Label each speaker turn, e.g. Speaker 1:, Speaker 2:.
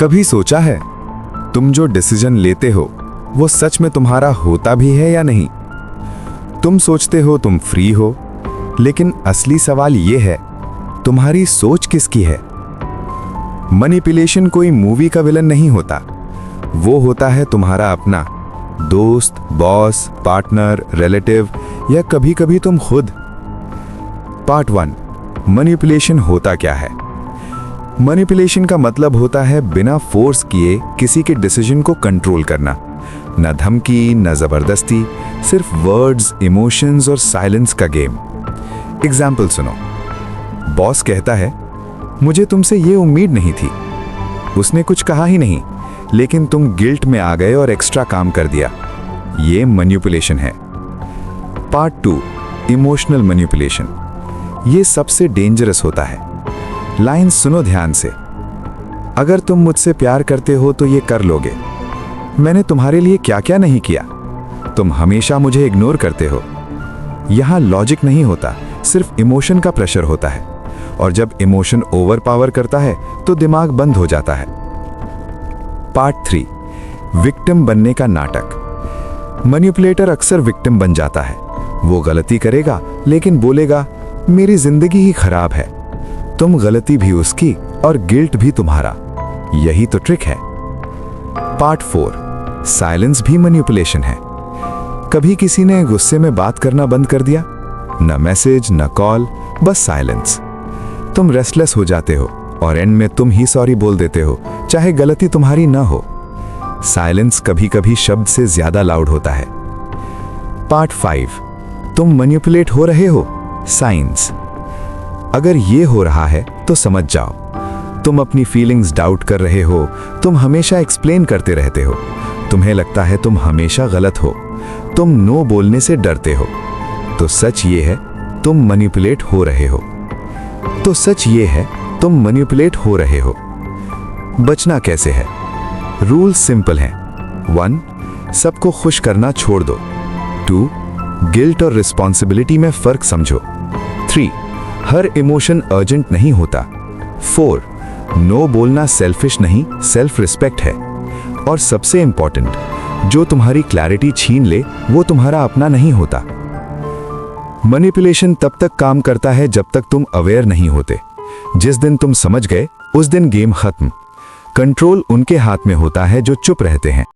Speaker 1: कभी सोचा है तुम जो डिसीजन लेते हो वो सच में तुम्हारा होता भी है या नहीं? तुम सोचते हो तुम फ्री हो, लेकिन असली सवाल ये है तुम्हारी सोच किसकी है। मैनिपुलेशन कोई मूवी का विलन नहीं होता, वो होता है तुम्हारा अपना दोस्त, बॉस, पार्टनर, रिलेटिव या कभी कभी तुम खुद। पार्ट 1, मैनिपुलेशन होता क्या है? मैनिपुलेशन का मतलब होता है बिना फोर्स किए किसी के डिसीजन को कंट्रोल करना। न धमकी, न जबरदस्ती, सिर्फ वर्ड्स, इमोशंस और साइलेंस का गेम। एग्जाम्पल सुनो। बॉस कहता है मुझे तुमसे ये उम्मीद नहीं थी। उसने कुछ कहा ही नहीं, लेकिन तुम गिल्ट में आ गए और एक्स्ट्रा काम कर दिया। ये मैनिपुलेशन है। Part 2, emotional manipulation. ये सबसे डेंजरस होता है। लाइन सुनो ध्यान से। अगर तुम मुझसे प्यार करते हो तो ये कर लोगे। मैंने तुम्हारे लिए क्या क्या नहीं किया। तुम हमेशा मुझे इग्नोर करते हो। यहां लॉजिक नहीं होता, सिर्फ इमोशन का प्रेशर होता है। और जब इमोशन ओवर पावर करता है तो दिमाग बंद हो जाता है। पार्ट 3, विक्टिम बनने का नाटक। मैनिपुलेटर अक्सर विक्टिम बन जाता है। वो गलती करेगा लेकिन बोलेगा मेरी जिंदगी ही खराब है। तुम गलती भी उसकी और गिल्ट भी तुम्हारा। यही तो ट्रिक है। पार्ट 4, साइलेंस भी मैनिपुलेशन है। कभी किसी ने गुस्से में बात करना बंद कर दिया? न मैसेज, न कॉल, बस साइलेंस। तुम रेस्टलेस हो जाते हो और एंड में तुम ही सॉरी बोल देते हो, चाहे गलती तुम्हारी ना हो। साइलेंस कभी कभी शब्द से ज्यादा लाउड होता है। पार्ट 5, तुम मैनिपुलेट हो रहे हो, साइंस। अगर ये हो रहा है तो समझ जाओ। तुम अपनी फीलिंग्स डाउट कर रहे हो, तुम हमेशा एक्सप्लेन करते रहते हो, तुम्हें लगता है तुम हमेशा गलत हो, तुम नो बोलने से डरते हो। तो सच ये है तुम मैनिपुलेट हो रहे हो। बचना कैसे है? रूल सिंपल है। 1, सबको खुश करना छोड़ दो। 2, गिल्ट और रिस्पॉन्सिबिलिटी में फर्क समझो। 3, हर इमोशन अर्जेंट नहीं होता। 4, नो बोलना सेल्फिश नहीं, सेल्फ रिस्पेक्ट है। और सबसे इंपॉर्टेंट, जो तुम्हारी क्लैरिटी छीन ले वो तुम्हारा अपना नहीं होता। मैनिपुलेशन तब तक काम करता है जब तक तुम अवेयर नहीं होते। जिस दिन तुम समझ गए उस दिन गेम खत्म। कंट्रोल उनके हाथ में होता है जो चुप रहते हैं।